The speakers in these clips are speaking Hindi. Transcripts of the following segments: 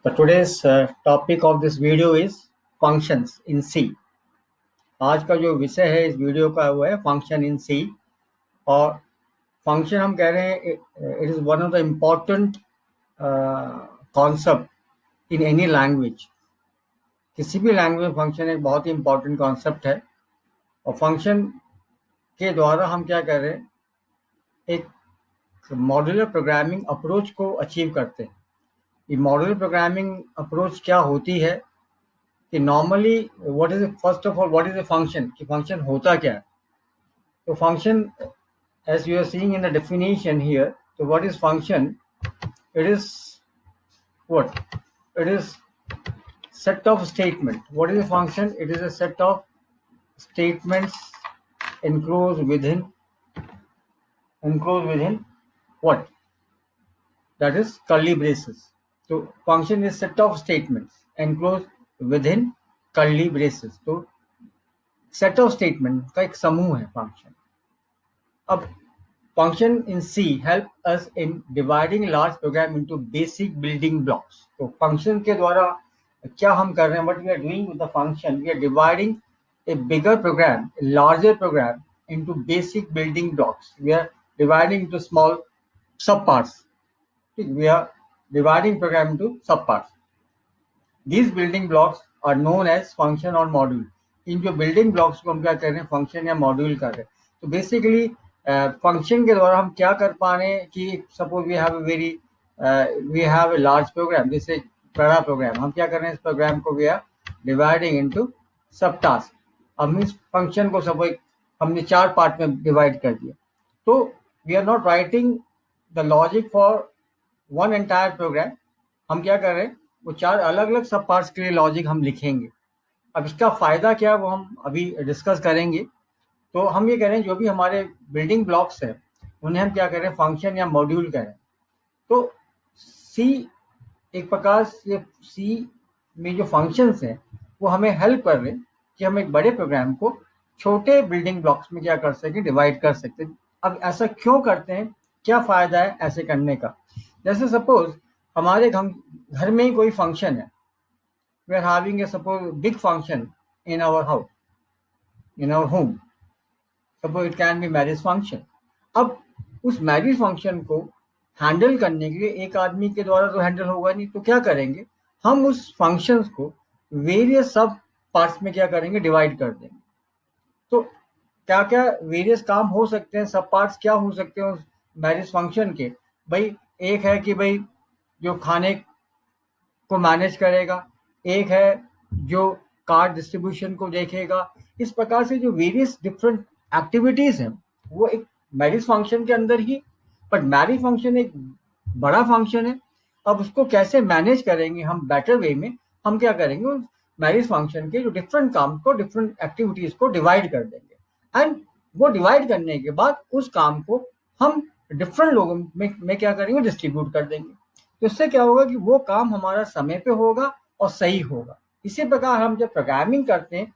The today's topic of this video is functions in C. आज का जो विषय है इस वीडियो का वो है फंक्शन इन C। और फंक्शन हम कह रहे हैं it is one of the important concept in any language. किसी भी लैंग्वेज में फंक्शन एक बहुत ही इम्पॉर्टेंट कॉन्सेप्ट है। और फंक्शन के द्वारा हम क्या कर रहे हैं, एक मॉड्यूलर प्रोग्रामिंग अप्रोच को अचीव करते हैं। ये मॉड्यूलर प्रोग्रामिंग अप्रोच क्या होती है कि normally what is first of all what is a function, कि फंक्शन होता क्या है। तो function as you are seeing in the definition here, तो what is function, it is what, it is set of statement. What is a function? It is a set of statements enclosed within what, that is curly braces. So function is set of statements enclosed within curly braces. तो set of statement का एक समूह है फंक्शन। अब function in C help us in dividing large program into basic building blocks. तो function के द्वारा क्या हम कर रहे हैं, what we are doing with the function, we are dividing a bigger program, a larger program into basic building blocks. We are dividing into small subparts. We are dividing program into subparts. These building blocks are known as function or module. इन जो building blocks को हम क्या कर रहे हैं, function या module कर रहे हैं। तो basically function के द्वारा हम क्या कर पा रहे हैं कि suppose we have a large program, जैसे बड़ा प्रोग्राम, हम क्या कर रहे हैं, इस प्रोग्राम को we are dividing into sub task. अब इस फंक्शन को सब हमने 4 पार्ट में डिवाइड कर दिया। तो we are not writing the logic for one entire program. हम क्या कर रहे हैं, वो 4 अलग अलग सब पार्ट्स के लिए लॉजिक हम लिखेंगे। अब इसका फायदा क्या है वो हम अभी डिस्कस करेंगे। तो हम ये कह रहे हैं जो भी हमारे बिल्डिंग ब्लॉक्स है उन्हें हम क्या कर रहे हैं, फंक्शन या मॉड्यूल कह रहे हैं। तो सी एक प्रकार से सी में जो फंक्शंस हैं वो हमें हेल्प कर रहे हैं कि हम एक बड़े प्रोग्राम को छोटे बिल्डिंग ब्लॉक्स में क्या कर सकें, डिवाइड कर सकते हैं। अब ऐसा क्यों करते हैं, क्या फ़ायदा है ऐसे करने का। जैसे सपोज हमारे घर में ही कोई फंक्शन है, we are having a suppose big function in our house, in our home, suppose it can be marriage function. अब उस मैरिज फंक्शन को हैंडल करने के लिए एक आदमी के द्वारा तो हैंडल होगा नहीं, तो क्या करेंगे, हम उस फंक्शंस को वेरियस सब पार्ट्स में क्या करेंगे, डिवाइड कर देंगे। तो क्या क्या वेरियस काम हो सकते हैं, सब पार्ट्स क्या हो सकते हैं उस मैरिज फंक्शन के। भाई एक है कि भाई जो खाने को मैनेज करेगा, एक है जो कार्ड डिस्ट्रीब्यूशन को देखेगा। इस प्रकार से जो वेरियस डिफरेंट एक्टिविटीज हैं वो एक मैरिज फंक्शन के अंदर ही, बट मैरिज फंक्शन एक बड़ा फंक्शन है। अब उसको कैसे मैनेज करेंगे हम बेटर वे में, हम क्या करेंगे, उस मैरिज फंक्शन के जो डिफरेंट काम को, डिफरेंट एक्टिविटीज को डिवाइड कर देंगे। एंड वो डिवाइड करने के बाद उस काम को हम डिफरेंट लोगों में क्या करेंगे, डिस्ट्रीब्यूट कर देंगे। तो इससे क्या होगा कि वो काम हमारा समय पे होगा और सही होगा। इसी प्रकार हम जब प्रोग्रामिंग करते हैं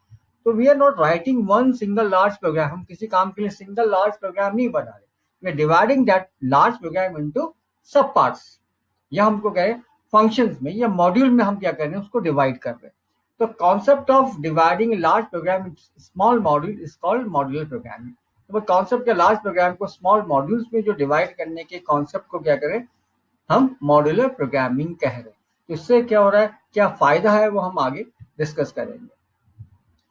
तो we are not writing one single large program. हम किसी काम के लिए सिंगल लार्ज प्रोग्राम नहीं बना रहे, we are dividing that large program into sub parts, या हमको कहें फंक्शंस में या मॉड्यूल में हम क्या कर रहे हैं, उसको डिवाइड कर रहे हैं। तो concept of dividing large program in small module is called modular programming. तो कॉन्सेप्ट के लार्ज प्रोग्राम को स्मॉल मॉड्यूल्स में जो डिवाइड करने के कॉन्सेप्ट को क्या करें, हम मॉड्यूलर प्रोग्रामिंग कह रहे हैं। तो इससे क्या हो रहा है, क्या फायदा है, वो हम आगे डिस्कस करेंगे।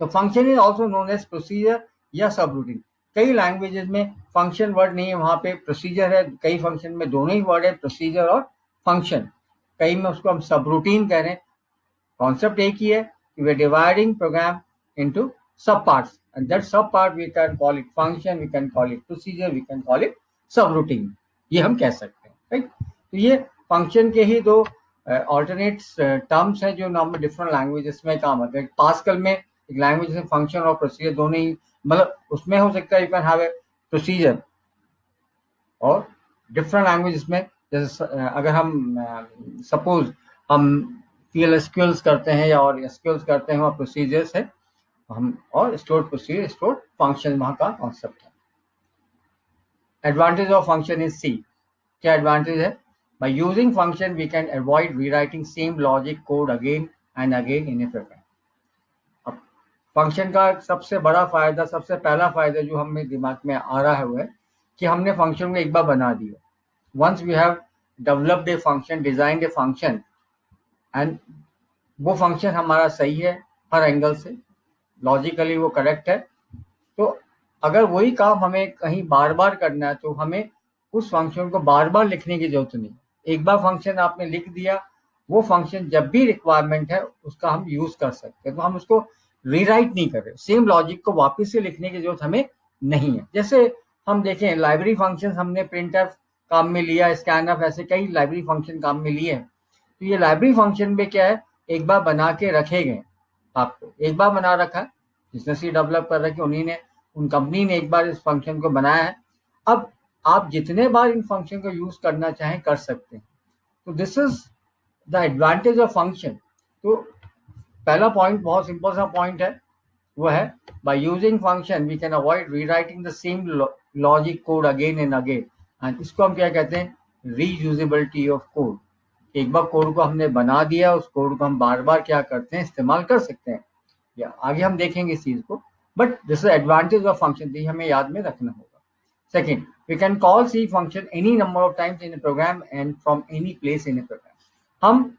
तो function is also known as procedure या सब रूटीन। कई लैंग्वेजेस में फंक्शन वर्ड नहीं है, वहाँ पे प्रोसीजर है। कई फंक्शन में दोनों ही वर्ड है, प्रोसीजर और फंक्शन। कई में उसको हम सब रूटीन कह रहे हैं। कॉन्सेप्ट एक ही है कि we are dividing program into sub parts, and that sub part we can call it function, we can call it procedure, we can call it subroutine, ये हम कह सकते हैं, राइट। तो ये फंक्शन के ही दो ऑल्टरनेट टर्म्स हैं जो नॉर्मल डिफरेंट लैंग्वेजेस में काम आते हैं। पास्कल में एक लैंग्वेज है, फंक्शन और प्रोसीजर दोनों ही, मतलब उसमें हो सकता है you can have a procedure. और डिफरेंट लैंग्वेजेस में जैसे अगर हम सपोज हम PL/SQLs करते हैं या और SQLs करते हैं, वहाँ प्रोसीजर्स है हम, और स्टोर्ड प्रोसीजर, स्टोर्ड फंक्शन वहाँ का कॉन्सेप्ट है। Advantage of function is C. क्या एडवांटेज है, By using function, we can avoid rewriting same logic code again and again in a program. अब फंक्शन का सबसे बड़ा फायदा, सबसे पहला फायदा जो हमें दिमाग में आ रहा है वो है कि हमने फंक्शन को एक बार बना दिया. Once we have developed a function, designed a function, and वो फंक्शन हमारा सही है हर एंगल से, लॉजिकली वो करेक्ट है, तो अगर वही काम हमें कहीं बार बार करना है तो हमें उस फंक्शन को बार बार लिखने की जरूरत नहीं. एक बार फंक्शन आपने लिख दिया, वो फंक्शन जब भी रिक्वायरमेंट है उसका हम यूज कर सकते हैं, तो हम उसको रीराइट नहीं कर रहे. सेम लॉजिक को वापस से लिखने की जरूरत हमें नहीं है. जैसे हम देखें लाइब्रेरी फंक्शन हमने प्रिंटर काम में लिया, स्कैनफ, ऐसे कई लाइब्रेरी फंक्शन काम में लिए हैं. तो ये लाइब्रेरी फंक्शन में क्या है, एक बार बना के रखे गए, आपको एक बार बना रखा है, जिसने सी डेवलप कर रखी उन्हीं ने, उन कंपनी ने एक बार इस फंक्शन को बनाया है. अब आप जितने बार इन फंक्शन को यूज करना चाहें कर सकते हैं. तो this is the advantage of function. तो पहला पॉइंट बहुत सिंपल सा पॉइंट है, वो है by using function we can avoid rewriting the same logic code again and again. And इसको हम क्या कहते हैं, रीयूजेबिलिटी ऑफ कोड. एक बार कोड को हमने बना दिया, उस कोड को हम बार बार क्या करते हैं, इस्तेमाल कर सकते हैं. या आगे हम देखेंगे इस चीज को, but this is advantage of function, ये हमें याद में रखना होगा. Second, we can call C function any number of times in a program and from any place in a program. हम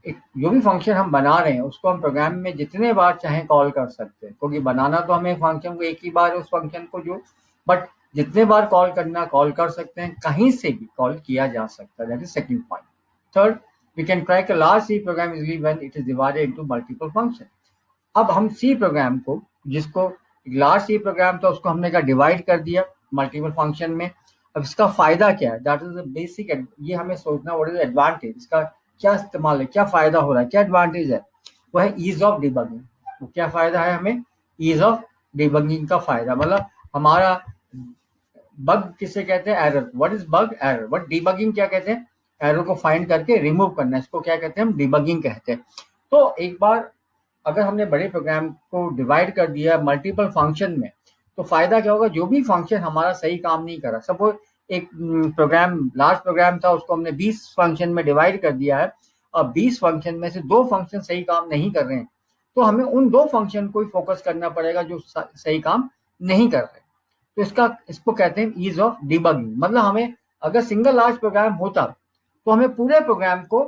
जो भी फंक्शन हम बना रहे हैं उसको हम प्रोग्राम में जितने बार चाहें कॉल कर सकते हैं, क्योंकि बनाना तो हमें फंक्शन को एक ही बार उस फंक्शन को जो, बट जितने बार कॉल करना कॉल कर सकते हैं, कहीं से भी कॉल किया जा सकता है. That is second point. Third, we can crack a large C program easily when it is divided into multiple function. अब हम सी प्रोग्राम को, जिसको लार्ज सी प्रोग्राम था उसको हमने क्या डिवाइड कर दिया मल्टीपल फंक्शन में. अब इसका फायदा क्या है, दैट इज द बेसिक, ये हमें सोचना व्हाट इज एडवांटेज, इसका क्या इस्तेमाल है, क्या फायदा हो रहा है, क्या एडवांटेज है. वो है ईज ऑफ डिबगिंग. वो क्या फायदा है हमें, ईज ऑफ डिबगिंग का फायदा. मतलब हमारा बग किसे कहते हैं, error. What is bug, error. But debugging क्या कहते हैं, एरर को फाइंड करके रिमूव करना, इसको क्या कहते हैं, हम डिबगिंग कहते हैं. तो एक बार अगर हमने बड़े प्रोग्राम को डिवाइड कर दिया मल्टीपल फंक्शन में, तो फायदा क्या होगा, जो भी फंक्शन हमारा सही काम नहीं कर रहा, सपोज एक प्रोग्राम, लार्ज प्रोग्राम था, उसको हमने 20 फंक्शन में डिवाइड कर दिया है, और 20 फंक्शन में से 2 फंक्शन सही काम नहीं कर रहे हैं, तो हमें उन 2 फंक्शन को ही फोकस करना पड़ेगा जो सही काम नहीं कर रहे. तो इसको कहते हैं ईज ऑफ डिबगिंग. मतलब हमें अगर सिंगल लार्ज प्रोग्राम होता तो हमें पूरे प्रोग्राम को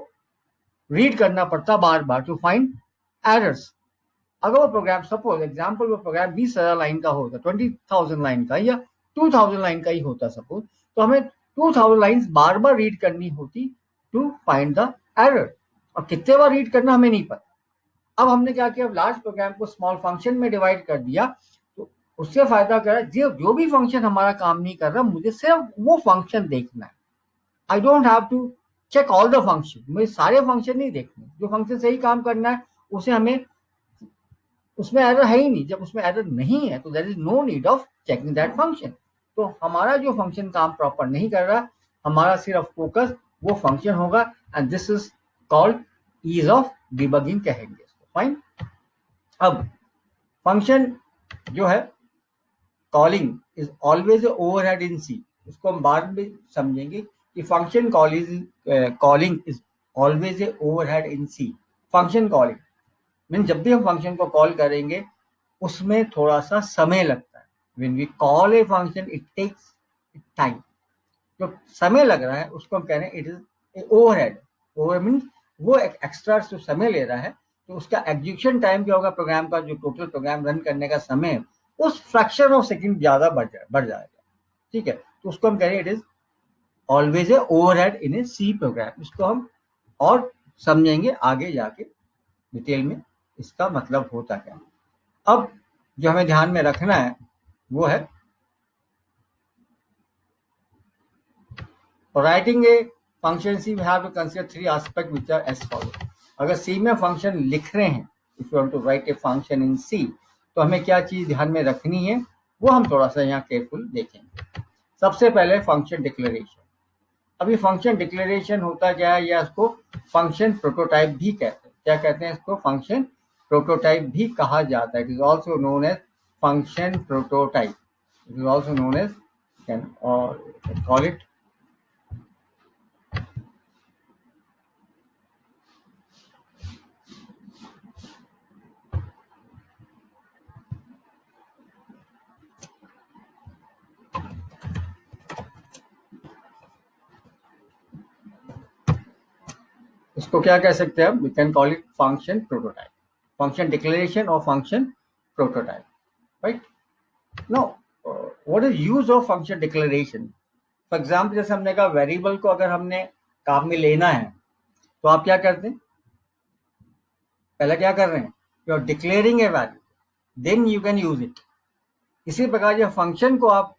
रीड करना पड़ता बार बार टू फाइंड एरर्स. अगर वो प्रोग्राम, सपोज एग्जांपल, वो प्रोग्राम 20,000 लाइन का होता, 20,000 लाइन का या 2,000 लाइन का ही होता सपोज, तो हमें 2,000 लाइंस बार बार रीड करनी होती टू फाइंड द एरर. और कितने बार रीड करना हमें नहीं पता. अब हमने क्या किया, लार्ज प्रोग्राम को स्मॉल फंक्शन में डिवाइड कर दिया, तो उससे फायदा क्या है, जो भी फंक्शन हमारा काम नहीं कर रहा, मुझे सिर्फ वो फंक्शन देखना है. I don't have to check all the function. मुझे सारे फंक्शन नहीं देखने, जो फंक्शन सही काम करना है उसे हमें, उसमें एरर है ही नहीं. जब उसमें एरर नहीं है तो there is no need of checking that function. तो हमारा जो फंक्शन काम प्रॉपर नहीं कर रहा, हमारा सिर्फ फोकस वो फंक्शन होगा, and this is called ease of debugging कहेंगे इसको. फाइन. अब फंक्शन जो है, calling is always overhead in C. इसको हम बाद में समझेंगे कि function calling is always a overhead in C. Function calling mean जब भी हम फंक्शन को कॉल करेंगे उसमें थोड़ा सा समय लगता है. When we call a function it takes time. जो समय लग रहा है उसको हम कह रहे हैं it is overhead. Over mean वो एक एक्स्ट्रा जो समय ले रहा है, तो उसका एग्जीक्यूशन टाइम क्या होगा, प्रोग्राम का जो टोटल प्रोग्राम रन करने का समय, उस फ्रैक्शन ऑफ सेकंड ज्यादा बढ़ जाएगा. ठीक है, तो उसको हम कह रहे हैं it is always a overhead in a C program. इसको हम और समझेंगे आगे जाके डिटेल में इसका मतलब होता क्या. अब जो हमें ध्यान में रखना है वो है writing a function C we have to consider 3 aspect which are as follow. अगर सी में फंक्शन लिख रहे हैं, if you want to write a function in C, तो हमें क्या चीज ध्यान में रखनी है वो हम थोड़ा सा यहाँ केयरफुल देखेंगे. सबसे पहले फंक्शन डिक्लेरेशन. अभी फंक्शन डिक्लेरेशन होता क्या है, या इसको फंक्शन प्रोटोटाइप भी कहते हैं. क्या कहते हैं इसको, फंक्शन प्रोटोटाइप भी कहा जाता है. It is also known as function prototype. It is also known as, can call it इसको क्या कह सकते हैं हम? We can call it function prototype, function declaration और function prototype, right? Now what is use of function declaration? For example, जैसे हमने कहा वेरिएबल को अगर हमने काम में लेना है तो आप क्या करते हैं? पहले क्या कर रहे हैं? You are declaring a value, then you can use it. इसी प्रकार जब फंक्शन को आप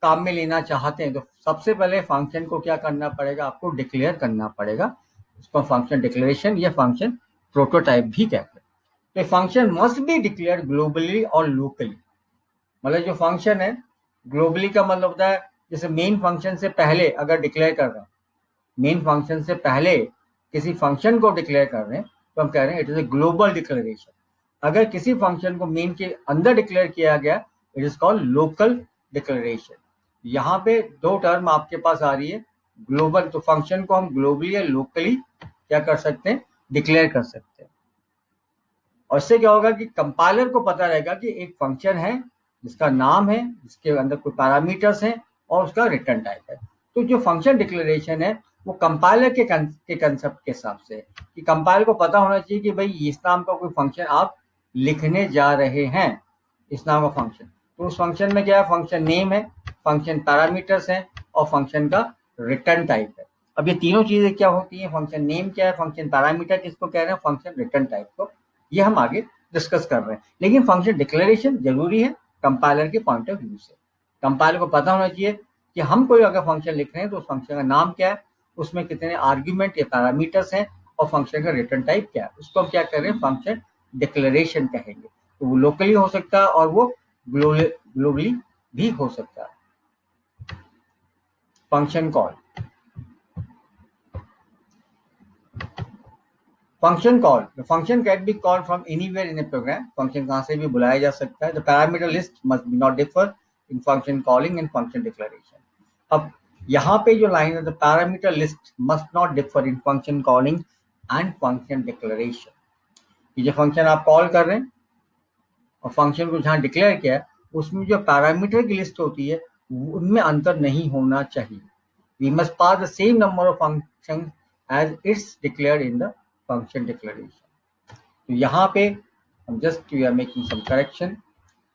काम में लेना चाहते हैं तो सबसे पहले फंक्शन को क्या करना पड़ेगा? आपको डिक्लेयर करना पड़ेगा। इसको फंक्शन डिक्लेरेशन या फंक्शन प्रोटोटाइप भी कहते हैं। तो function must be declare globally और लोकली। मतलब जो फंक्शन है, ग्लोबली का मतलब होता है जैसे मेन फंक्शन से पहले अगर डिक्लेयर कर रहे हैं, मेन फंक्शन से पहले किसी फंक्शन को डिक्लेयर कर रहे हैं तो हम कह रहे हैं it is a global declaration. अगर किसी फंक्शन को मेन के अंदर डिक्लेयर किया गया, it is called local declaration. यहाँ पे दो टर्म आपके पास आ रही है, ग्लोबल, तो फंक्शन को हम ग्लोबली या लोकली क्या कर सकते हैं? डिक्लेयर कर सकते हैं। और इससे क्या होगा कि कंपाइलर को पता रहेगा कि एक फंक्शन है जिसका नाम है, जिसके अंदर कोई पैरामीटर्स हैं और उसका रिटर्न टाइप है। तो जो फंक्शन डिक्लेरेशन है वो कंपाइलर के कंसेप्ट के हिसाब से है कि कंपाइलर को पता होना चाहिए कि भाई इस नाम का कोई फंक्शन आप लिखने जा रहे हैं, इस नाम का फंक्शन। तो उस फंक्शन में क्या है? फंक्शन नेम है, फंक्शन पैरामीटर्स हैं और फंक्शन का रिटर्न टाइप है। अब ये तीनों चीजें क्या होती हैं? फंक्शन नेम क्या है, फंक्शन पैरामीटर किसको कह रहे हैं, फंक्शन रिटर्न टाइप को, ये हम आगे डिस्कस कर रहे हैं। लेकिन फंक्शन डिक्लेरेशन जरूरी है कंपाइलर के पॉइंट ऑफ व्यू से। कंपाइलर को पता होना चाहिए कि हम कोई अगर फंक्शन लिख रहे हैं तो उस फंक्शन का नाम क्या है, उसमें कितने आर्ग्यूमेंट या पैरामीटर्स हैं और फंक्शन का रिटर्न टाइप क्या है। उसको हम क्या कर रहे हैं? फंक्शन डिक्लेरेशन कहेंगे। तो वो लोकली हो सकता है और वो ग्लोबली भी हो सकता है। Function call, function call, the function can be called from anywhere in a program. Function कहां से भी बुलाया जा सकता है। The parameter list must be not differ in function calling and function declaration. अब यहाँ पे जो लाइन है, the parameter list must not differ in function calling and function declaration. ये जो फंक्शन आप कॉल कर रहे हैं और फंक्शन को जहाँ डिक्लेयर किया है उसमें जो पैरामीटर की लिस्ट होती है उनमें अंतर नहीं होना चाहिए। We must pass the same number of function as it's declared in the function declaration. तो यहाँ पे हम just we are making some correction,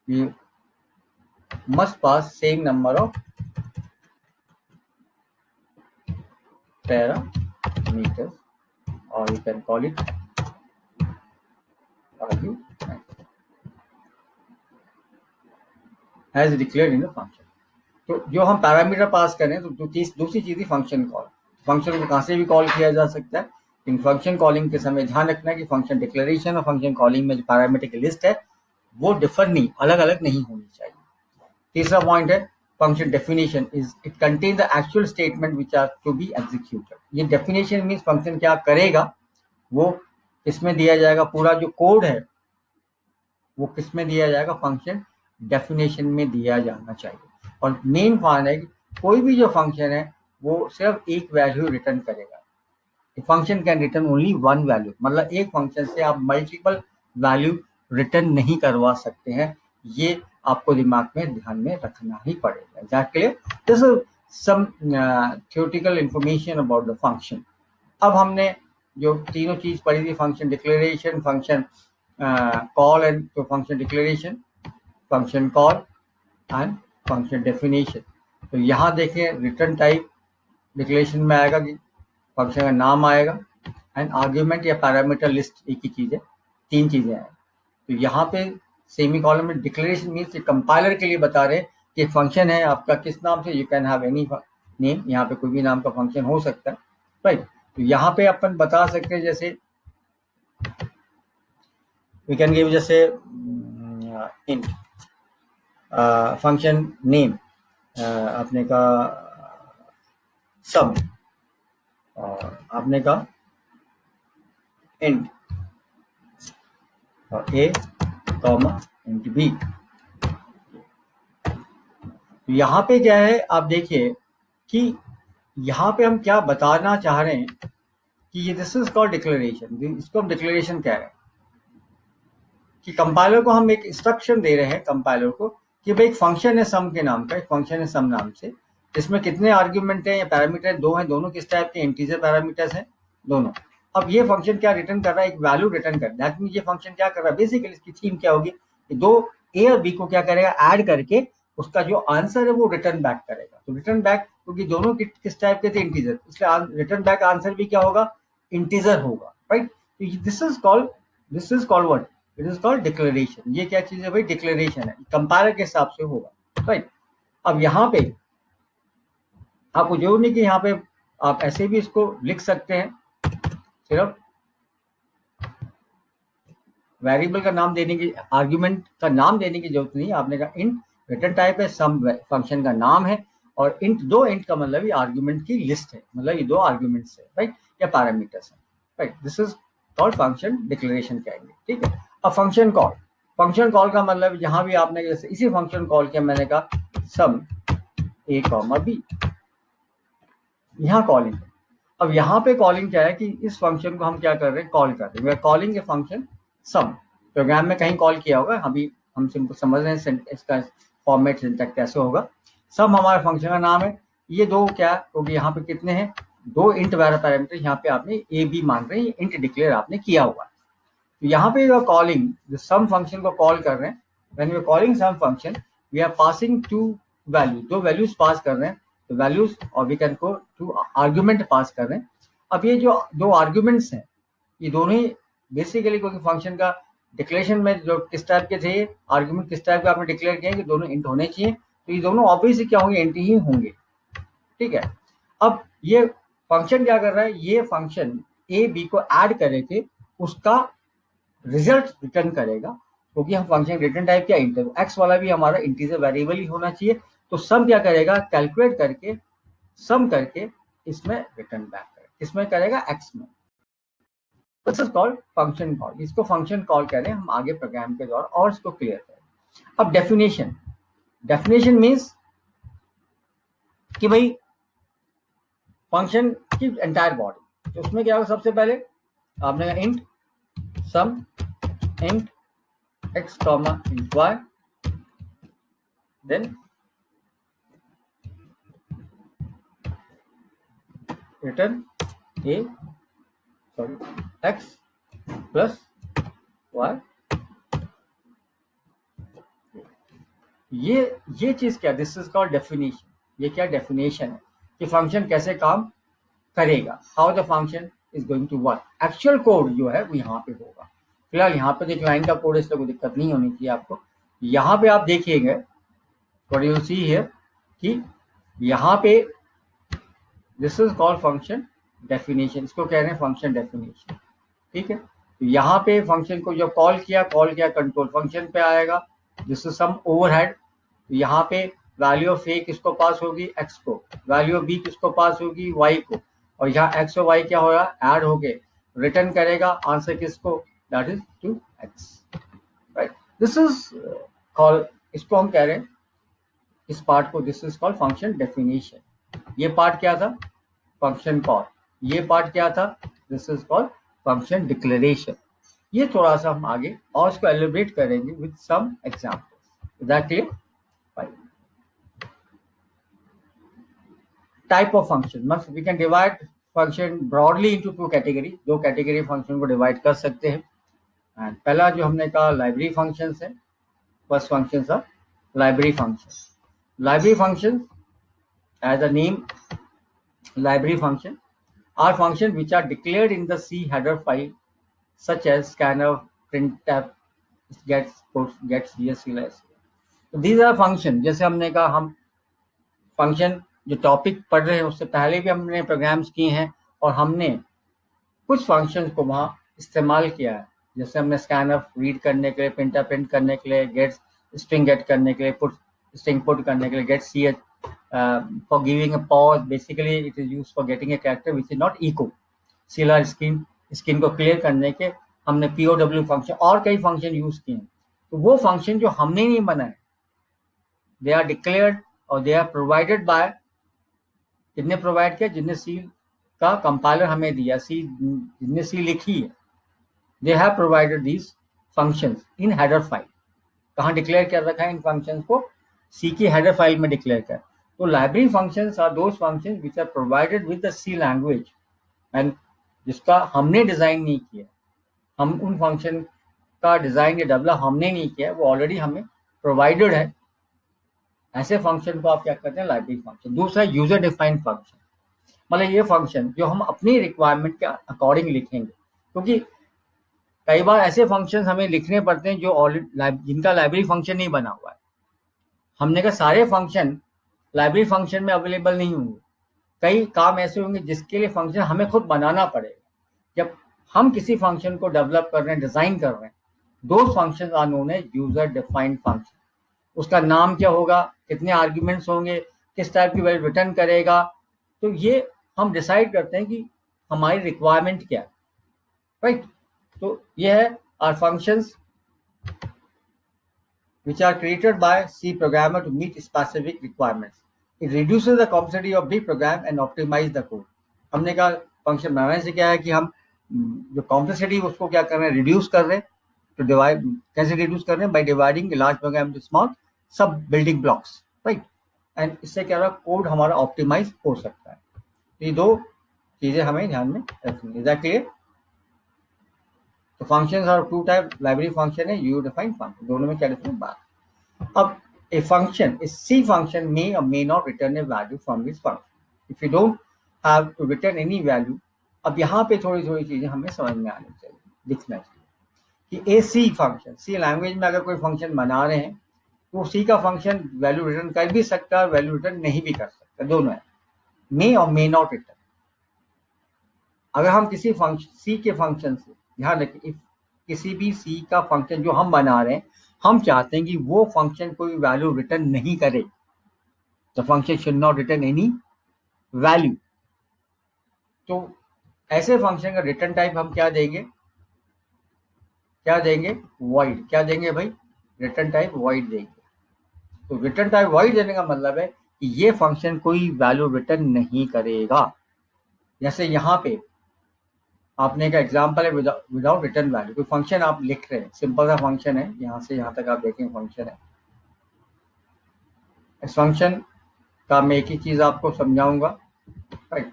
we must pass same number of parameters or you can call it argument as declared in the function। तो जो हम पैरामीटर पास करें तो दूसरी चीज थी फंक्शन कॉल। फंक्शन को कहां से भी कॉल किया जा सकता है। इन फंक्शन कॉलिंग के समय ध्यान रखना है कि फंक्शन डिक्लेरेशन और फंक्शन कॉलिंग में जो पैरामीटर की लिस्ट है वो डिफर नहीं, अलग अलग नहीं होनी चाहिए। तीसरा पॉइंट है function definition, is it contain the actual statement which are to be executed. ये डेफिनेशन मीन्स फंक्शन क्या करेगा वो किसमें दिया जाएगा, पूरा जो कोड है वो किसमें दिया जाएगा, फंक्शन डेफिनेशन में दिया जाना चाहिए। और मेन पॉइंट है कि कोई भी जो फंक्शन है वो सिर्फ एक वैल्यू रिटर्न करेगा। Function can return only one value, मतलब एक फंक्शन से आप मल्टीपल वैल्यू रिटर्न नहीं करवा सकते हैं। ये आपको दिमाग में ध्यान में रखना ही पड़ेगा। Exactly this is some theoretical information about the function. अब हमने जो तीनों चीज पढ़ी थी, function declaration, function call and तो function declaration, function call and function definition. तो यहाँ देखिए रिटर्न टाइप डिक्लेरेशन में आएगा कि फंक्शन का नाम आएगा एंड आर्ग्यूमेंट या पैरामीटर लिस्ट एक ही चीज है, तीन चीजें हैं। तो यहाँ पे सेमी कॉलम में डिक्लेरेशन मीन्स कंपाइलर के लिए बता रहे कि फंक्शन है आपका किस नाम से, you can have any name, यहाँ पे कोई भी नाम का फंक्शन हो सकता है, राइट। तो यहाँ पे अपन बता सकते हैं जैसे वी कैन गिव जैसे इंट फंक्शन नेम आपने का सब और आपने का इंट और ए कॉमा इंट बी। यहाँ पे क्या है आप देखिए कि यहाँ पे हम क्या बताना चाह रहे हैं कि ये दिस इज कॉल्ड डिक्लेरेशन। इसको हम डिक्लेरेशन कह रहे हैं कि कंपाइलर को हम एक इंस्ट्रक्शन दे रहे हैं कंपाइलर को कि भाई एक फंक्शन है सम के नाम का, एक फंक्शन है सम नाम से, इसमें कितने आर्ग्यूमेंट हैं या पैरामीटर, दो हैं, दोनों किस टाइप के इंटीजर पैरामीटर्स हैं दोनों। अब ये फंक्शन क्या रिटर्न कर रहा है, एक वैल्यू रिटर्न कर रहा है। दैट मीन ये फंक्शन क्या कर रहा है, बेसिकली इसकी थीम क्या होगी, दो ए और बी को क्या करेगा, ऐड करके उसका जो आंसर है वो रिटर्न बैक करेगा। तो रिटर्न बैक, क्योंकि दोनों किस टाइप के थे, इंटीजर, इसलिए रिटर्न बैक आंसर भी क्या होगा, इंटीजर होगा, right. This is called what, it is called declaration. ये क्या चीज है भाई, डिक्लेरेशन है, कंपाइलर के हिसाब से होगा, राइट। अब यहाँ पे आपको जरूर नहीं कि यहाँ पे आप ऐसे भी इसको लिख सकते हैं, सिर्फ वेरिएबल का नाम देने की, आर्ग्यूमेंट का नाम देने की जरूरत नहीं। आपने कहा इंट रिटर्न टाइप है, सम फंक्शन का नाम है, और इंट, दो इंट का मतलब ये आर्ग्यूमेंट की लिस्ट है, मतलब ये दो आर्ग्यूमेंट्स है, राइट, या पैरामीटर्स है, right. This is called function declaration कहेंगे, ठीक है। अब फंक्शन कॉल का मतलब जहां भी आपने जैसे इसी फंक्शन कॉल किया, मैंने कहा सम ए कॉमा बी, यहाँ कॉलिंग है। अब यहाँ पे कॉलिंग क्या है कि इस फंक्शन को हम क्या कर रहे हैं, कॉल कर रहे हैं, we are calling a function sum. Program में कहीं कॉल किया होगा, अभी हम सिंपल समझ रहे हैं इसका फॉर्मेट सिंटैक्स कैसे होगा। सम हमारे फंक्शन का नाम है। ये दो क्या, क्योंकि यहाँ पे कितने हैं, दो इंट वाला पैरामीटर, यहाँ पे आपने ए बी मान रहे हैं, इंट डिक्लेयर आपने किया हुआ है। तो यहाँ पे जो कॉलिंग, जो सम फंक्शन को कॉल कर रहे हैं, when we are calling sum function, we are passing two value, दो वैल्यूज पास कर रहे हैं, तो वैल्यूज, और वी कैन को टू आर्ग्यूमेंट पास कर रहे हैं। अब ये जो दो आर्ग्यूमेंट्स हैं, ये दोनों ही बेसिकली, क्योंकि फंक्शन का डिक्लेरेशन में जो किस टाइप के थे, आर्ग्यूमेंट किस टाइप के आपने डिक्लेयर किए कि दोनों इंट होने चाहिए, तो ये दोनों ऑब्वियसली क्या होंगे, इंट ही होंगे, ठीक है। अब ये फंक्शन क्या कर रहा है, ये फंक्शन ए बी को ऐड करके उसका रिजल्ट रिटर्न करेगा, क्योंकि हम फंक्शन रिटर्न टाइप क्या, इंटर, एक्स वाला भी हमारा इंटीजर वेरिएबल ही होना चाहिए। तो सम क्या करेगा, कैलकुलेट करके, सम करके इसमें रिटर्न बैक करेगा, किसमें करेगा, एक्स में। This is called function call, इसको फंक्शन कॉल कह रहे हैं हम आगे प्रोग्राम के दौरान, और इसको क्लियर करें। अब डेफिनेशन मीन्स कि भाई फंक्शन की एंटायर बॉडी, तो उसमें क्या होगा, सबसे पहले आपने कहा int some int x comma int y, then return a, sorry, x plus y। ये चीज क्या, दिस इज कॉल्ड डेफिनेशन। ये क्या डेफिनेशन है कि फंक्शन कैसे काम करेगा, how the function is going to work. Actual code जो है वो यहाँ पे होगा। फिलहाल यहाँ पे एक लाइन का कोड, इसलिए कोई दिक्कत नहीं होनी चाहिए आपको। यहाँ पे आप देखिएगा, what you will see here, कि यहाँ पे this is called function definition, इसको कह रहे हैं फंक्शन डेफिनेशन, ठीक है। तो यहाँ पे फंक्शन को जब कॉल किया कंट्रोल फंक्शन पे आएगा, दिस इज सम ओवरहेड। तो यहाँ पे वैल्यू ऑफ ए किसको पास होगी, एक्स को, वैल्यू ऑफ बी किसको पास होगी, वाई को, और यहाँ एक्स और वाई क्या होगा, ऐड हो गए, रिटर्न करेगा आंसर किसको, that is to X, right. This is call, इसको हम कह रहे हैं इस पार्ट को, this is called function definition. ये पार्ट क्या था, फंक्शन कॉल। ये पार्ट क्या था, this is called function declaration. ये थोड़ा सा हम आगे और इसको एलिब्रेट करेंगे with some examples. That clear? Fine. Type of function, मतलब we can divide function broadly into two category, दो कैटेगरी फंक्शन को डिवाइड कर सकते हैं। एंड पहला जो हमने कहा लाइब्रेरी फंक्शंस है, first functions are library function. Library functions, as the name, library function are functions which are declared in the C header file, such as scanf, printf, gets, puts, gets, CLS. So these are functions, जैसे हमने कहा हम फंक्शन जो टॉपिक पढ़ रहे हैं उससे पहले भी हमने प्रोग्राम्स किए हैं, और हमने कुछ फंक्शंस को वहाँ इस्तेमाल किया है। जैसे हमने स्कैनफ रीड करने के लिए, प्रिंटर प्रिंट करने के लिए, गेट्स स्ट्रिंग गेट करने के लिए, पुट स्ट्रिंग पुट करने के लिए, get ch for giving a pause, basically it is used for getting a character which is not echo, सीलर स्क्रीन को क्लियर करने के हमने POW फंक्शन और कई फंक्शन यूज किए हैं। तो वो फंक्शन जो हमने नहीं बनाए, दे आर डिक्लेयर्ड और दे आर प्रोवाइडेड बाय, किसने प्रोवाइड किया, जिसने सी का कंपाइलर हमें दिया, सी जिसने सी लिखी है, they have provided these functions in header file. कहाँ डिक्लेयर कर रखा है इन फंक्शंस को, सी की हेडर फाइल में डिक्लेयर कर। तो library functions are those functions which are provided with the C language, and जिसका हमने डिजाइन नहीं किया, हम उन फंक्शन का डिजाइन या डेवलप हमने नहीं किया, वो ऑलरेडी हमें प्रोवाइडेड है, ऐसे फंक्शन को आप क्या कहते हैं, लाइब्रेरी फंक्शन। दूसरा यूजर डिफाइंड फंक्शन, मतलब ये फंक्शन जो हम अपनी रिक्वायरमेंट के अकॉर्डिंग लिखेंगे, क्योंकि कई बार ऐसे फंक्शन हमें लिखने पड़ते हैं जो ऑलरेडी जिनका लाइब्रेरी फंक्शन नहीं बना हुआ है। हमने कहा सारे फंक्शन लाइब्रेरी फंक्शन में अवेलेबल नहीं होंगे, कई काम ऐसे होंगे जिसके लिए फंक्शन हमें खुद बनाना पड़ेगा। जब हम किसी फंक्शन को डेवलप कर रहे हैं, डिजाइन कर रहे हैं, दो function are known as user defined function. उसका नाम क्या होगा, कितने आर्ग्यूमेंट्स होंगे, किस टाइप की वैल्यू रिटर्न करेगा, तो ये हम डिसाइड करते हैं कि हमारी रिक्वायरमेंट क्या है, राइट। तो ये है are functions which are created by C programmer to meet specific requirements. It reduces the complexity of B program and optimize the code. हमने कहा फंक्शन बनाने से क्या है कि हम जो कॉम्प्लेक्सिटी उसको क्या कर रहे हैं, रिड्यूस कर रहे हैं। तो डिवाइड कैसे रिड्यूस कर रहे हैं, by dividing large program into small सब बिल्डिंग ब्लॉक्स, राइट। एंड इससे क्या रहा, कोड हमारा ऑप्टिमाइज हो सकता है। तो ये दो चीजें हमें ध्यान में रखनी है। Is that clear? तो functions are two type, library function है, यूजर डिफाइंड फंक्शन, दोनों में क्या डिफरेंस बात। अब a function, a C function may or may not return a value from this function. If you don't have to return any value, अब यहाँ पे थोड़ी थोड़ी चीजें हमें समझ में आनी चाहिए, दिखना चाहिए कि a C function, C language में अगर कोई फंक्शन बना रहे हैं तो C का फंक्शन वैल्यू रिटर्न कर भी सकता है, वैल्यू रिटर्न नहीं भी कर सकता, दोनों है, may और may not return। अगर हम किसी फंक्शन C के फंक्शन से, ध्यान रखिए, किसी भी C का फंक्शन जो हम बना रहे हैं, हम चाहते हैं कि वो फंक्शन कोई वैल्यू रिटर्न नहीं करे, the function should not return any value. तो ऐसे फंक्शन का रिटर्न टाइप हम क्या देंगे, वॉइड। क्या देंगे भाई, रिटर्न टाइप वॉइड देंगे। तो रिटर्न टाइप वॉइड देने का मतलब है कि ये फंक्शन कोई वैल्यू रिटर्न नहीं करेगा। जैसे यहाँ पे आपने का एग्जाम्पल है विदाउट रिटर्न वैल्यू, कोई फंक्शन आप लिख रहे हैं, सिंपल सा फंक्शन है, यहाँ से यहाँ तक आप देखें फंक्शन है। इस फंक्शन का मैं एक ही चीज आपको समझाऊंगा, राइट।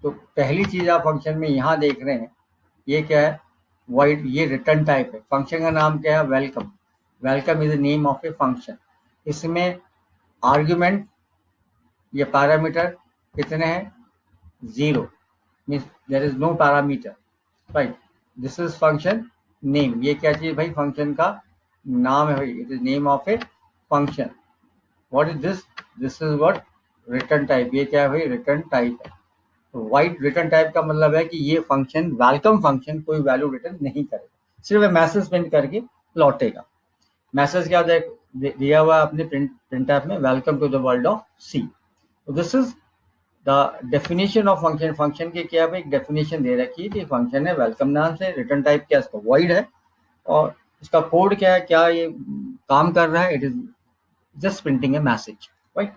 तो पहली चीज आप फंक्शन में यहाँ देख रहे हैं, ये क्या है, वॉइड, ये रिटर्न टाइप है। फंक्शन का नाम क्या है, welcome. Welcome is the name of a function. इसमें आर्ग्यूमेंट ये पैरामीटर कितने हैं, 0, means there is no parameter, right. This is function name, ये क्या चीज भाई, फंक्शन का नाम है भाई, it is name of a function. What is this, this is what, return type. ये क्या है भाई, रिटर्न टाइप है। तो वाइड रिटर्न टाइप का मतलब है कि ये फंक्शन, वेलकम फंक्शन, कोई वैल्यू रिटर्न नहीं करेगा, सिर्फ मैसेज प्रिंट करके लौटेगा। मैसेज क्या दिया हुआ है अपने प्रिंट टाइप में, welcome to the world of C. तो this is the definition of function. Function के क्या है, एक डेफिनेशन दे रखी है कि फंक्शन है वेलकम नाम से, रिटर्न टाइप क्या, इसका वॉइड है, और इसका कोड क्या है, क्या ये काम कर रहा है, it is just printing a message, right.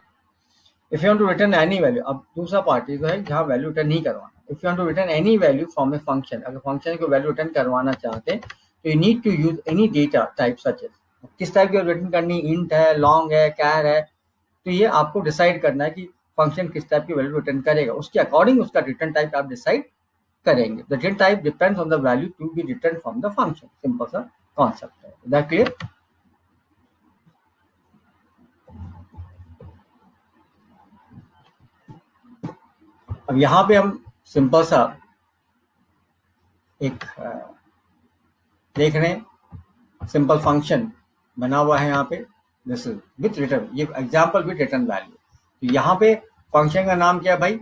If you want to return any value, अब दूसरा पार्ट है जहाँ वैल्यू रिटर्न नहीं करवाना। If you want to return any value from a function, अगर फंक्शन को वैल्यू रिटर्न करवाना चाहते हैं तो you need to use any data type such as, किस टाइप की रिटर्न करनी, इंट है, लॉन्ग है, कैर है, तो ये आपको डिसाइड करना है कि फंक्शन किस टाइप की वैल्यू रिटर्न करेगा, उसके अकॉर्डिंग उसका रिटर्न टाइप आप डिसाइड करेंगे। The return type depends on the value to be return from the function, simple सा कॉन्सेप्ट है। Is that clear? अब यहाँ पे हम सिंपल सा एक देख रहे हैं, सिंपल फंक्शन बना हुआ है यहाँ पे, दिस इज विथ रिटर्न, ये एग्जांपल विथ रिटर्न वैल्यू। तो यहाँ पे फंक्शन का नाम क्या है भाई,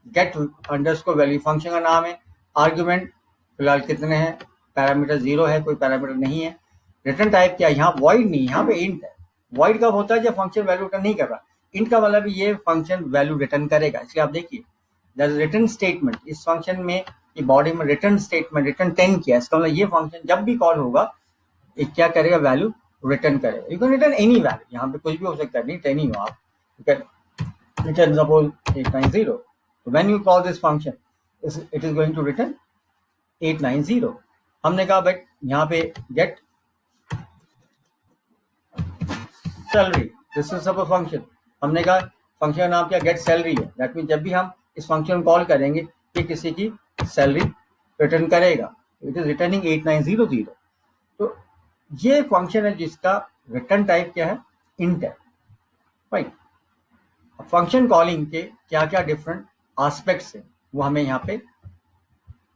गेट अंडरस्कोर वैल्यू फंक्शन का नाम है। आर्ग्यूमेंट फिलहाल कितने हैं, पैरामीटर 0 है, कोई पैरामीटर नहीं है। रिटर्न टाइप क्या है, यहाँ वॉइड नहीं, यहाँ पे इंट है। वॉइड कब होता है, जब फंक्शन वैल्यू रिटर्न नहीं कर रहा। इंट का मतलब ये फंक्शन वैल्यू रिटर्न करेगा, इसलिए आप देखिए रिटर्न स्टेटमेंट, इस फंक्शन में ये बॉडी में रिटर्न स्टेटमेंट रिटर्न 10 किया, इसका मतलब ये फंक्शन जब भी कॉल होगा ये क्या करेगा, वैल्यू रिटर्न करेगा। You can return any value, यहाँ पे कुछ भी हो सकता है, नहीं 10 ही हो आप, you can return suppose 890। When you call this function it is going to return 890। हमने कहा भाई यहाँ पे get salary, this is suppose function, हमने कहा फंक्शन का नाम क्या, गेट सैलरी है। दैट मीन जब भी हम इस फंक्शन कॉल करेंगे कि किसी की सैलरी रिटर्न करेगा, इट इज रिटर्निंग 8900। तो ये फंक्शन है जिसका रिटर्न टाइप क्या है, इंट है, राइट। फंक्शन कॉलिंग के क्या क्या डिफरेंट एस्पेक्ट्स हैं वो हमें यहाँ पे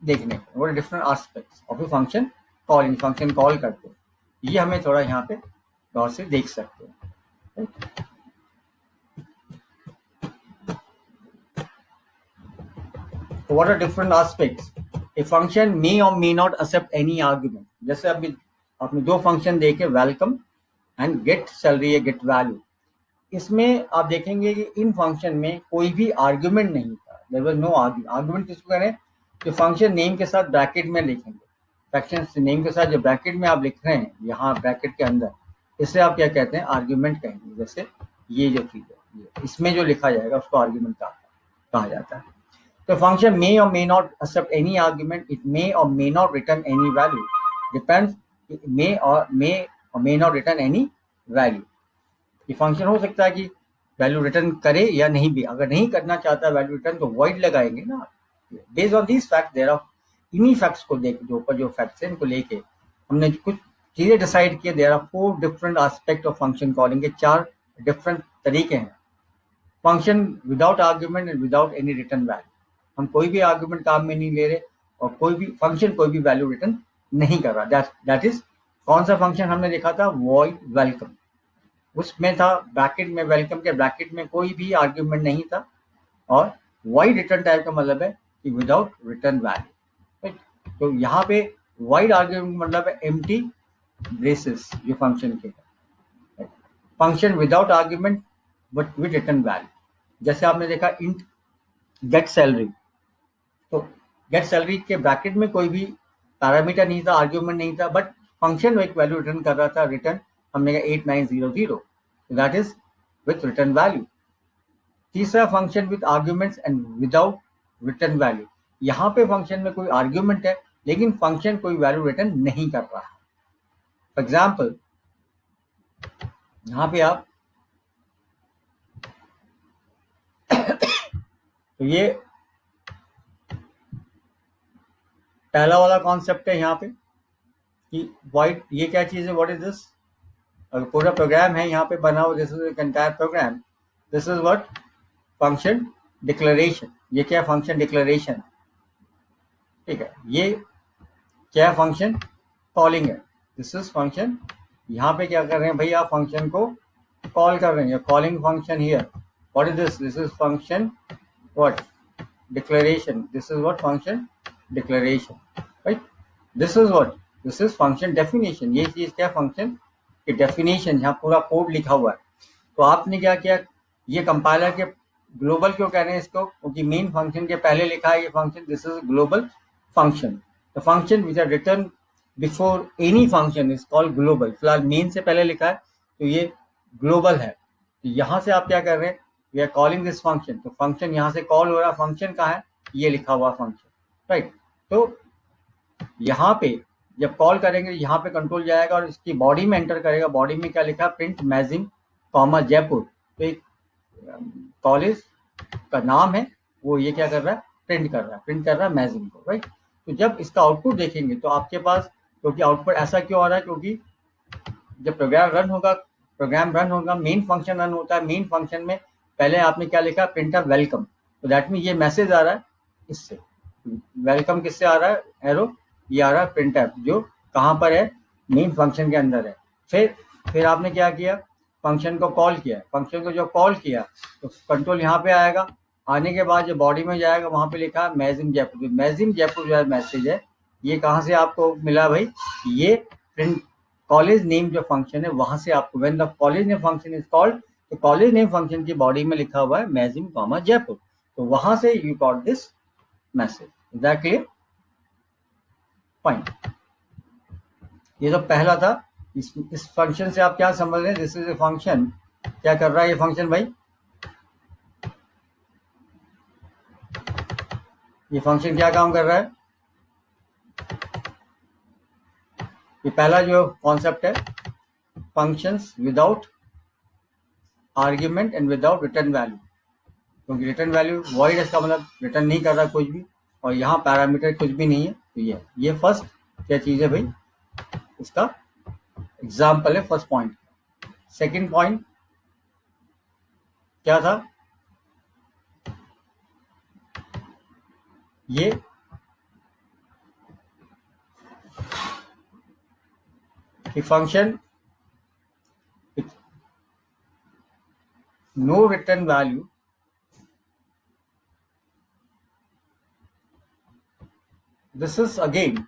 देखने हैं, वो different aspects of a function calling, function call करते हैं, ये हमें थोड़ा यहाँ पे गौर से देख सकते हैं, right? So what are different aspects? A function may or may not accept any argument. जैसे अभी आपने दो फंक्शन देखे, वेलकम एंड गेट सैलरी या गेट वैल्यू, इसमें आप देखेंगे कि इन फंक्शन में कोई भी आर्ग्यूमेंट नहीं था, देयर वाज नो आर्ग्यूमेंट। किसको कह रहे हैं, जो फंक्शन नेम के साथ ब्रैकेट में लिखेंगे, फंक्शन नेम के साथ जो ब्रैकेट में आप लिख रहे हैं यहाँ ब्रैकेट के अंदर, इसे आप क्या कहते हैं, आर्ग्यूमेंट कहेंगे। जैसे ये जो चीज है, इसमें जो लिखा जाएगा उसको आर्ग्यूमेंट कहा जाता है। The function may or may not accept any argument. It may or may not return any value. Depends. It may or may not return any value. ये फंक्शन हो सकता है कि वैल्यू रिटर्न करे या नहीं भी। अगर नहीं करना चाहता वैल्यू रिटर्न तो void लगाएंगे ना। Based on this fact there are, इन्हीं फैक्ट्स को देख जो ऊपर जो फैक्ट्स हैं इनको लेके हमने कुछ चीजें डिसाइड किए। There are 4 different aspect of function calling के 4 डिफरेंट तरीके हैं। Function without argument and without any return value, हम कोई भी आर्गुमेंट काम में नहीं ले रहे और कोई भी फंक्शन कोई भी वैल्यू रिटर्न नहीं कर रहा। दैट इज कौन सा फंक्शन हमने देखा था, वॉइड वेलकम। उसमें था ब्रैकेट में, वेलकम के ब्रैकेट में कोई भी आर्ग्यूमेंट नहीं था, और वॉइड रिटर्न टाइप का मतलब है कि विदाउट रिटर्न वैल्यू। तो यहाँ पे वॉइड आर्ग्यूमेंट मतलब है एम्प्टी ब्रेसेस जो फंक्शन के है, function without argument but with return value. जैसे आपने देखा इंट गेट सैलरी, तो गेट सैलरी के ब्रैकेट में कोई भी पैरामीटर नहीं था, आर्ग्यूमेंट नहीं था, बट फंक्शन एक वैल्यू रिटर्न कर रहा था, रिटर्न हमने कहा 8900, that is with return value. तीसरा function with arguments and without return value, यहाँ पे फंक्शन में कोई आर्ग्यूमेंट है लेकिन फंक्शन कोई वैल्यू रिटर्न नहीं कर रहा है। फॉर एग्जाम्पल यहाँ पे आप तो ये पहला वाला कॉन्सेप्ट है यहाँ पे कि वाइड, ये क्या चीज है, व्हाट इज दिस, अगर पूरा प्रोग्राम है यहाँ पे बना हुआ, this is entire program, this is what function declaration. ये क्या फंक्शन डिक्लेरेशन, ठीक है। ये क्या फंक्शन कॉलिंग है, दिस इज फंक्शन। यहाँ पे क्या कर रहे हैं भाई, आप फंक्शन को कॉल कर रहे हैं, calling function here, what is this, this is function what declaration, this is what function declaration, right. This is what, this is function definition. ये चीज क्या, फंक्शन की डेफिनेशन, यहाँ पूरा कोड लिखा हुआ है। तो आपने क्या किया, ये कंपाइलर के ग्लोबल क्यों कह रहे हैं इसको, क्योंकि मेन फंक्शन के पहले लिखा है ये function, this is global function. The function which are return before any function is called global. फिलहाल मेन से पहले लिखा है तो ये ग्लोबल है। तो यहाँ से आप क्या कर रहे हैं, we are calling this function, तो फंक्शन यहाँ से कॉल हो रहा है, फंक्शन कहाँ है, ये लिखा हुआ फंक्शन, राइट। तो यहाँ पे जब कॉल करेंगे यहाँ पे कंट्रोल जाएगा और इसकी बॉडी में एंटर करेगा। बॉडी में क्या लिखा है, प्रिंट मैजिम कॉमा जयपुर। तो एक कॉलेज का नाम है, वो ये क्या कर रहा है, प्रिंट कर रहा है मैजिम को, राइट। तो जब इसका आउटपुट देखेंगे तो आपके पास, क्योंकि आउटपुट ऐसा क्यों आ रहा है, क्योंकि जब प्रोग्राम रन होगा मेन फंक्शन रन होता है। मेन फंक्शन में पहले आपने क्या लिखा, प्रिंट ऑफ वेलकम, तो दैट मीन ये मैसेज आ रहा है इससे, वेलकम किससे आ रहा है, एरो, ये आ रहा है प्रिंट ऑफ, जो कहाँ पर है, मेन फंक्शन के अंदर है। फिर आपने क्या किया, फंक्शन को कॉल किया, फंक्शन को जो कॉल किया तो कंट्रोल यहाँ पे आएगा। आने के बाद जो बॉडी में जाएगा वहां पे लिखा है मैजिम जयपुर। मैजिम जयपुर जो है मैसेज है, ये कहाँ से आपको मिला भाई, ये प्रिंट कॉलेज नेम जो फंक्शन है वहां से आपको, when the college name function is called, तो कॉलेज नेम फंक्शन की बॉडी में लिखा हुआ है मैजिम कॉमा जयपुर, तो वहां से you got this message. Is that clear, fine. ये तो पहला था। इस फंक्शन से आप क्या समझ रहे हैं, दिस इज ए फंक्शन, क्या कर रहा है ये फंक्शन भाई, ये फंक्शन क्या काम कर रहा है, ये पहला जो कॉन्सेप्ट है, functions without argument and without return value, क्योंकि रिटर्न वैल्यू वॉइड है, इसका मतलब रिटर्न नहीं कर रहा कुछ भी, और यहाँ पैरामीटर कुछ भी नहीं है, तो ये फर्स्ट क्या चीज है भाई, इसका एग्जाम्पल है फर्स्ट पॉइंट। सेकंड पॉइंट क्या था, ये कि function with no return value this is again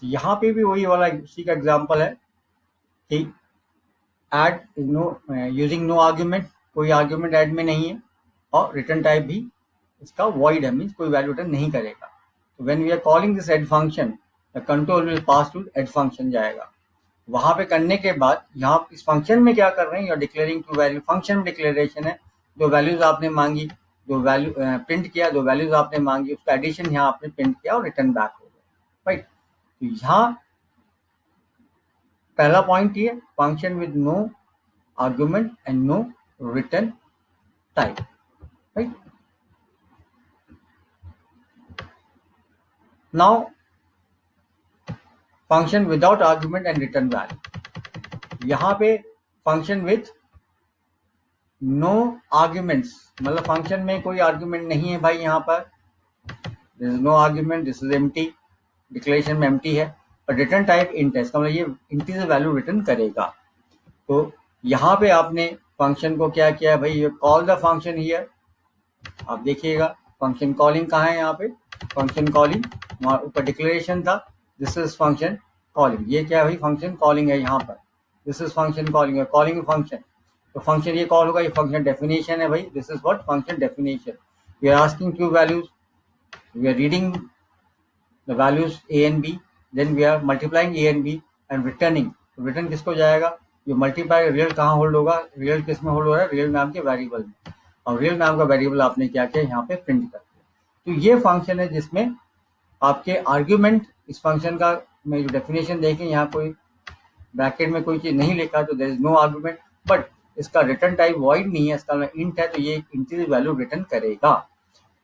यहाँ पे भी वही वाला उसी का एग्जाम्पल है कि add no using no argument, कोई आर्ग्यूमेंट ऐड में नहीं है, और रिटर्न टाइप भी इसका वॉइड है, मीन्स कोई वैल्यू रिटर्न नहीं करेगा। तो when we are calling this add function, the control will pass to add function जाएगा। वहां पे करने के बाद यहाँ इस फंक्शन में क्या कर रहे हैं, you are declaring two value, function declaration है। जो वैल्यूज आपने मांगी, जो वैल्यू प्रिंट किया, जो वैल्यूज आपने मांगी उसका एडिशन यहाँ आपने प्रिंट किया और रिटर्न बैक हो गया, राइट। तो यहाँ पहला पॉइंट ये, function with no argument and no return type, right. Now function without argument and return value, यहाँ पे फंक्शन विथ नो आर्ग्यूमेंट्स, मतलब फंक्शन में कोई आर्ग्यूमेंट नहीं है भाई, यहाँ पर this is no argument, this is empty, declaration में एम्प्टी है, और रिटर्न टाइप इंट है, इसका मतलब ये इंटीजर वैल्यू रिटर्न करेगा। तो यहाँ पे आपने फंक्शन को क्या किया भाई, ये कॉल द फंक्शन हियर, आप देखिएगा फंक्शन कॉलिंग कहाँ है, यहाँ पे फंक्शन कॉलिंग, वहाँ ऊपर डिक्लेरेशन था, दिस इज फंक्शन कॉलिंग, ये क्या है भाई, फंक्शन कॉलिंग है यहाँ पर, दिस इज फंक्शन कॉलिंग है, कॉलिंग फंक्शन। तो फंक्शन ये कॉल होगा, ये फंक्शन डेफिनेशन है भाई, this is what function definition. We are asking two values, we are reading the values a and b, then we are multiplying a and b and returning. Return किसको जाएगा, जो मल्टीप्लाई रियल कहाँ होल्ड होगा, रियल किस में होल्ड हो रहा है, रियल नाम के वेरिएबल में, और रियल नाम का वेरिएबल आपने क्या किया यहाँ पे प्रिंट कर दिया। तो ये फंक्शन है जिसमें आपके आर्ग्यूमेंट, इस फंक्शन का में जो डेफिनेशन देखें, यहाँ कोई ब्रैकेट में कोई चीज नहीं लिखा तो there is no argument, but इसका रिटर्न टाइप वॉइड नहीं है, इसका इंट है, तो ये इंटीजर वैल्यू रिटर्न करेगा।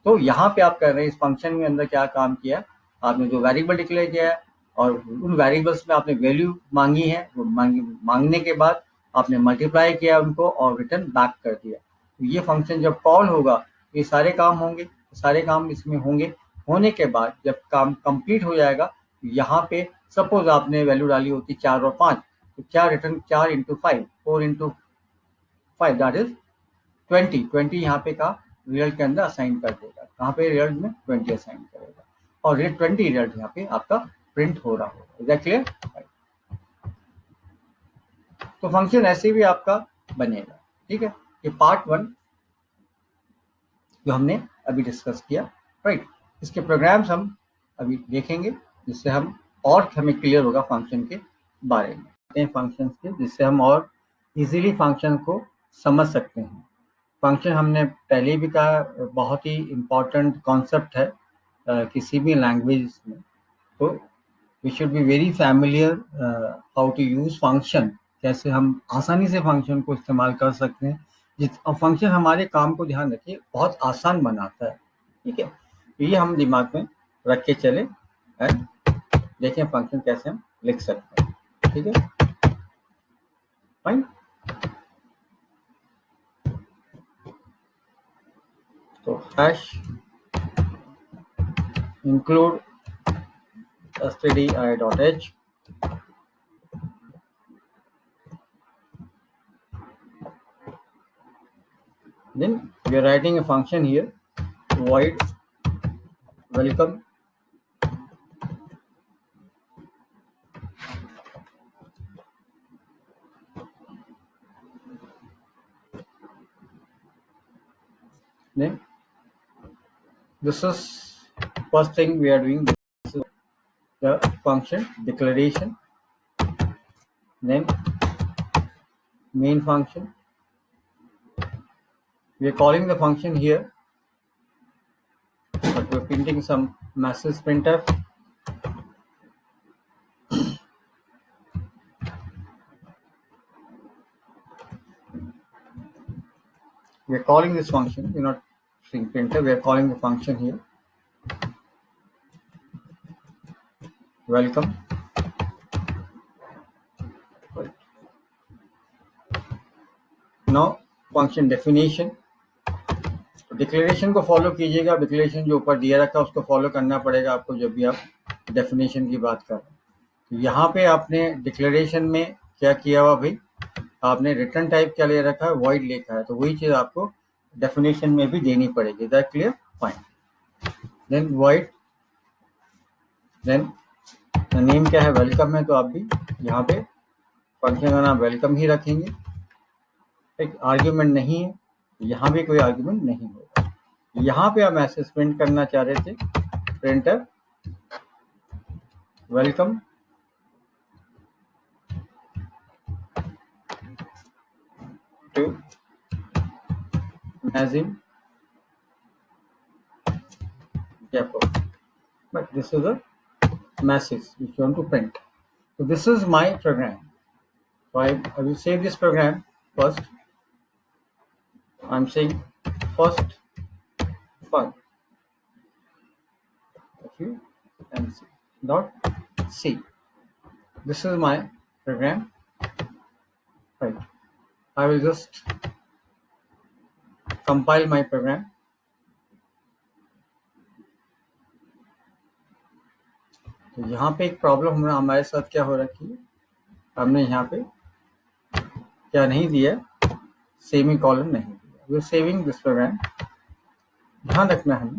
तो यहाँ पे आप कर रहे हैं इस फंक्शन में अंदर क्या काम किया, आपने जो वेरिएबल डिक्लेयर किया है और उन वेरिएबल्स में आपने वैल्यू मांगी है, वो मांगने के बाद आपने मल्टीप्लाई किया उनको और रिटर्न बैक कर दिया। तो ये फंक्शन जब कॉल होगा ये सारे काम होंगे, सारे काम इसमें होंगे, होने के बाद जब काम कंप्लीट हो जाएगा, यहाँ पे सपोज आपने वैल्यू डाली होती 4 और 5, तो क्या return 4 into 5, 4 into 5 that is 20 यहाँ पे का रिजल्ट के अंदर असाइन कर देगा, कहाँ पे रिजल्ट में 20 असाइन करेगा, और ये 20 रिजल्ट यहाँ पे आपका प्रिंट हो रहा होगा। Is that clear? तो फंक्शन ऐसे भी आपका बनेगा, ठीक है। ये पार्ट 1 जो हमने अभी डिस्कस किया, राइट। इसके प्रोग्राम्स हम अभी देखेंगे जिससे हम और हमें क्लियर होगा फंक्शन के बारे में, फंक्शन के, जिससे हम और इजीली फंक्शन को समझ सकते हैं। फंक्शन हमने पहले भी कहा बहुत ही इम्पोर्टेंट कॉन्सेप्ट है किसी भी लैंग्वेज में, तो we should be very familiar how to use function, कैसे हम आसानी से फंक्शन को इस्तेमाल कर सकते हैं। फंक्शन हमारे काम को, ध्यान रखिए, बहुत आसान बनाता है, ठीक है। तो ये हम दिमाग में रख के चले, देखें फंक्शन कैसे हम लिख सकते हैं, ठीक है, फाइन। तो hash include stdi.h, then we are writing a function here, void welcome, then this is first thing we are doing, this is the function declaration, then main function, we are calling the function here, but we are printing some message printf, We are calling this function. We're not saying printer. We are calling the function here. Welcome. Right. Now function definition. तो डिक्लेरेशन को फॉलो कीजिएगा. डिक्लेरेशन जो ऊपर दिया रखा है उसको फॉलो करना पड़ेगा आपको जब भी आप डेफिनेशन की बात कर रहे हैं. तो यहाँ पे आपने डिक्लेरेशन में क्या किया हुआ भाई, आपने रिटर्न टाइप क्या ले रखा है, वॉइड लिखा है. तो वही चीज आपको डेफिनेशन में भी देनी पड़ेगी. That clear? Fine. Then void, then name क्या है, वेलकम है, तो आप भी यहाँ पे फंक्शन का नाम वेलकम ही रखेंगे. एक आर्ग्यूमेंट नहीं है, यहाँ भी कोई आर्ग्यूमेंट नहीं होगा. यहाँ पे आप मैसेज प्रिंट करना चाह रहे थे, printer welcome to Nazim Jaipur. But this is a message which you want to print. So this is my program. So I will save this program first. I'm saying first fun. Okay, and dot C. This is my program. Right. I will just compile my program. तो यहाँ पे एक प्रॉब्लम हमारे साथ क्या हो रखी है, हमने यहाँ पे क्या नहीं दिया, सेमी कॉलन नहीं दिया. We are saving this program. ध्यान रखना है,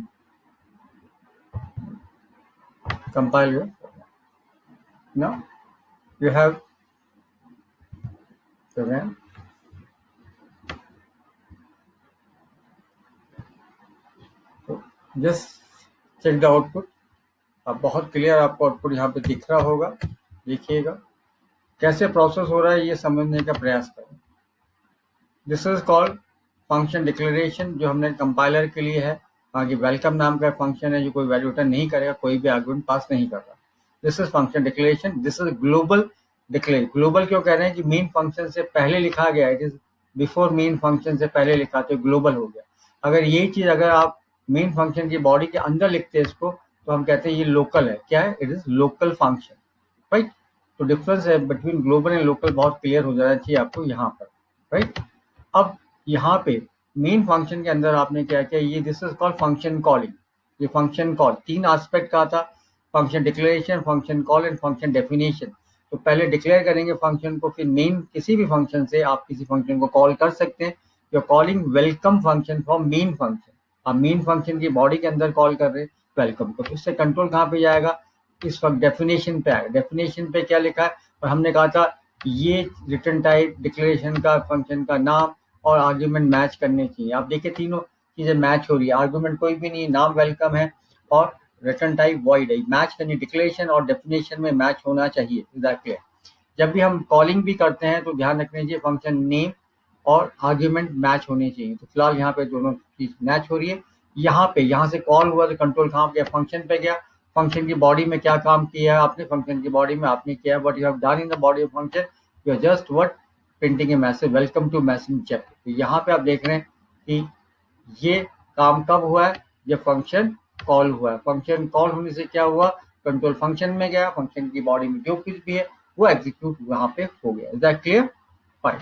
compile your program. Now you have program. So just check the output. अब बहुत क्लियर आपको आउटपुट यहाँ पे दिख रहा होगा. देखिएगा कैसे प्रोसेस हो रहा है, ये समझने का प्रयास करें. This is called function declaration, जो हमने कंपाइलर के लिए है. आगे वेलकम नाम का फंक्शन है जो कोई वैल्यू रिटर्न नहीं करेगा, कोई भी आर्गुमेंट पास नहीं कर रहा. This is function declaration. This is global declare. Global क्यों कह रहे हैं कि मेन फंक्शन से पहले लिखा गया, it is before main function से पहले लिखा, तो ग्लोबल हो गया. अगर यही चीज अगर आप मेन फंक्शन की बॉडी के अंदर लिखते हैं इसको, तो हम कहते हैं ये लोकल है. क्या है? It is local function. Right. तो डिफरेंस है बिटवीन ग्लोबल एंड लोकल बहुत क्लियर हो जाना चाहिए आपको यहाँ पर. राइट. अब यहाँ पे मेन फंक्शन के अंदर आपने क्या किया, ये this is called function calling. ये फंक्शन कॉल 3 एस्पेक्ट का था, function declaration, function call and function definition. तो पहले डिक्लेयर करेंगे फंक्शन को, फिर मेन किसी भी फंक्शन से आप किसी फंक्शन को कॉल कर सकते हैं. You are calling welcome function from main function. आप मेन फंक्शन की बॉडी के अंदर कॉल कर रहे हैं वेलकम को. इससे कंट्रोल कहाँ पे जाएगा, इस वक्त डेफिनेशन पे आएगा. डेफिनेशन पे क्या लिखा है, और हमने कहा था ये रिटर्न टाइप, डिक्लेरेशन का, फंक्शन का नाम और आर्ग्यूमेंट मैच करने चाहिए. आप देखिए तीनों चीजें मैच हो रही है. आर्ग्यूमेंट कोई भी नहीं, नाम वेलकम है और रिटर्न टाइप वॉइड है. मैच करनी, डिक्लेरेशन और डेफिनेशन में मैच होना चाहिए. क्लियर? जब भी हम कॉलिंग भी करते हैं तो ध्यान रखना चाहिए फंक्शन नेम और आर्ग्यूमेंट मैच होने चाहिए. तो फिलहाल यहाँ पे दोनों चीज मैच हो रही है. यहाँ पे यहाँ से कॉल हुआ तो कंट्रोल कहाँ गया, फंक्शन पे गया. फंक्शन की बॉडी में क्या काम किया है आपने, फंक्शन की बॉडी में आपने किया what you have done in the body of function, you are just what printing a message welcome to message check. तो यहाँ पे आप देख रहे हैं कि ये काम कब हुआ है, जब फंक्शन कॉल हुआ है. फंक्शन कॉल होने से क्या हुआ, कंट्रोल फंक्शन में गया, फंक्शन की बॉडी में जो कुछ भी है वो एग्जीक्यूट वहां पे हो गया. Is that clear? Fine.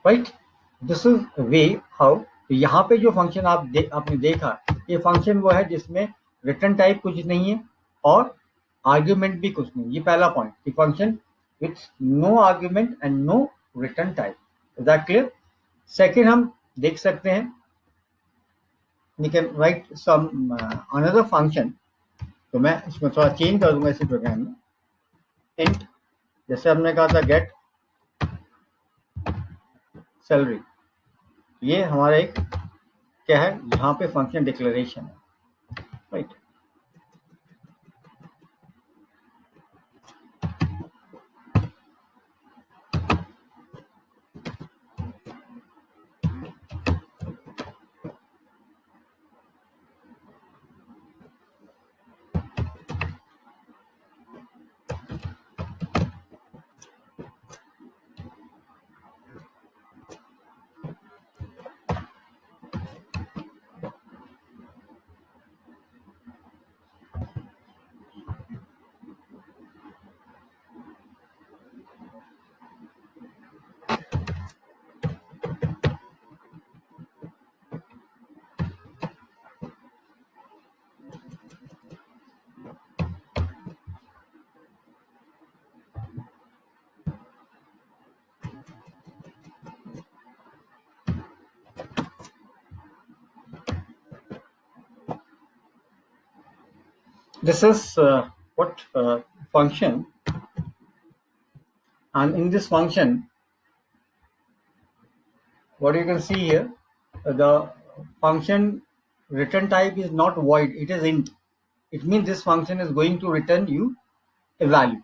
Right. This is way how. तो यहाँ पे जो फंक्शन आपने देखा, ये फंक्शन वो है जिसमें रिटर्न टाइप कुछ नहीं है और आर्ग्यूमेंट भी कुछ नहीं. ये पहला पॉइंट कि function with no argument and no return type. Is that clear? Second हम देख सकते हैं, we can write some another function. तो मैं इसमें थोड़ा चेंज कर दूंगा इसी प्रोग्राम में. int, जैसे हमने कहा था गेट सैलरी, ये हमारा एक क्या है, यहाँ पे फंक्शन डिक्लेरेशन है. Right. this is what function, and in this function what you can see here, the function return type is not void, it is int. It means this function is going to return you a value,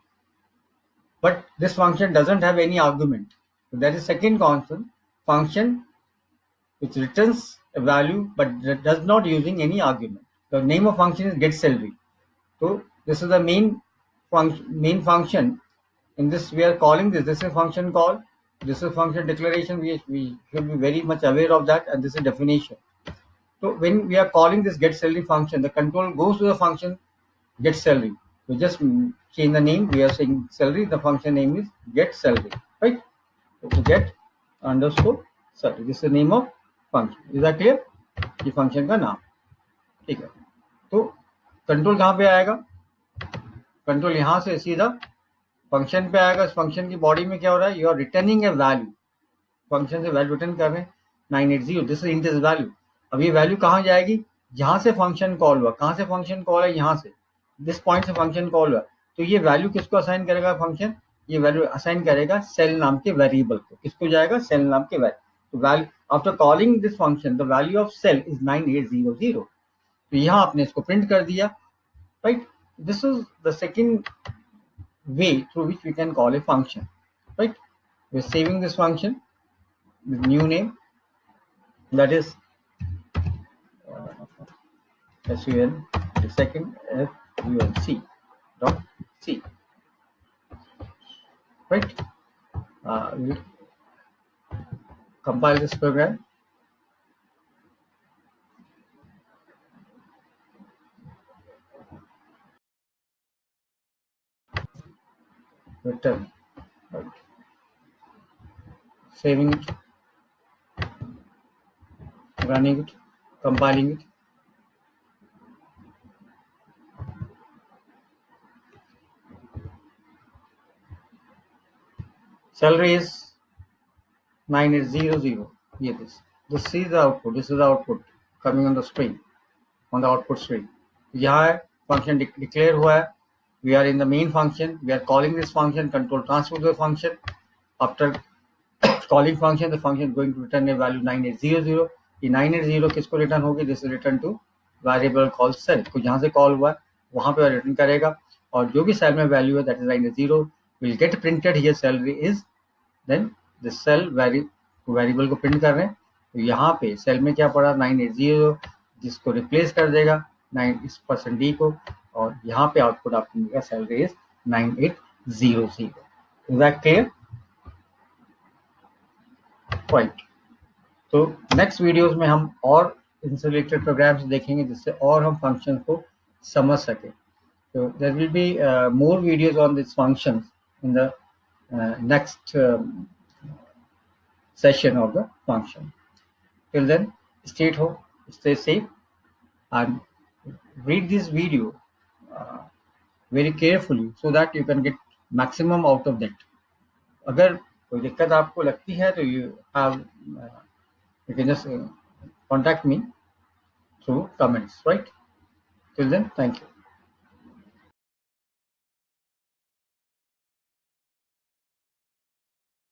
but this function doesn't have any argument. So that is second constant function which returns a value but does not using any argument. The name of function is get salary. So this is the main function. In this we are calling this is a function call, this is function declaration. We should be very much aware of that, and this is definition. So when we are calling this get salary function, the control goes to the function get salary. We just change the name. We are saying salary. The function name is get salary, right? So get underscore salary. This is the name of function. Is that clear? ये function का नाम, ठीक है. तो कंट्रोल कहाँ पे आएगा? कंट्रोल यहाँ से सीधा फंक्शन पे आएगा. इस फंक्शन की बॉडी में क्या हो रहा है? You are returning a value. Function से वैल्यू रिटर्न कर रहे हैं 980. This is int is value. अब ये वैल्यू कहाँ जाएगी? जहां से फंक्शन कॉल हुआ. कहाँ से फंक्शन कॉल है? यहाँ से, दिस पॉइंट से फंक्शन कॉल हुआ. तो ये वैल्यू किसको असाइन करेगा फंक्शन? ये वैल्यू असाइन करेगा सेल नाम के वेरिएबल को. किसको जाएगा? सेल नाम के वैल्यू. तो value after calling this function the value of sal is 9800. तो यहाँ आपने इसको प्रिंट कर दिया, right. This is the second way through which we can call a function, right? We're saving this function with new name, that is sun the second func dot c, right? We compile this program. Return, right? Saving it, running it, compiling it. Salary is 9800. Yeah, this is the output. This is the output coming on the screen, on the output screen. यहाँ है function declare हुआ है. We are in the main function. We are calling this function. Control transfer to the function. After calling function, the function is going to return a value 9800. ये 980 किसको रिटर्न होगी? This return two variable call sell. को जहाँ से कॉल हुआ वहाँ पे रिटर्न करेगा, और जो भी सेल में वैल्यू है that is 980 will get printed here. Salary is then this sal variable को प्रिंट कर रहे हैं. तो यहाँ पे सेल में क्या पड़ा? 980, जिसको रिप्लेस कर देगा 9 इस परसेंट डी को, और यहाँ पे आउटपुट आपको मिलेगा salary is 9800. Is that clear? Right. तो नेक्स्ट वीडियोस में हम और इनसे रिलेटेड प्रोग्राम्स देखेंगे जिससे और हम फंक्शन को समझ सके. तो there will be more videos on this functions in the next session of the function. Till then, stay at home, stay safe, and read this video very carefully so that you can get maximum out of that. अगर कोई दिक्कत आपको लगती है तो you can just contact me through comments, right? Till then, thank you.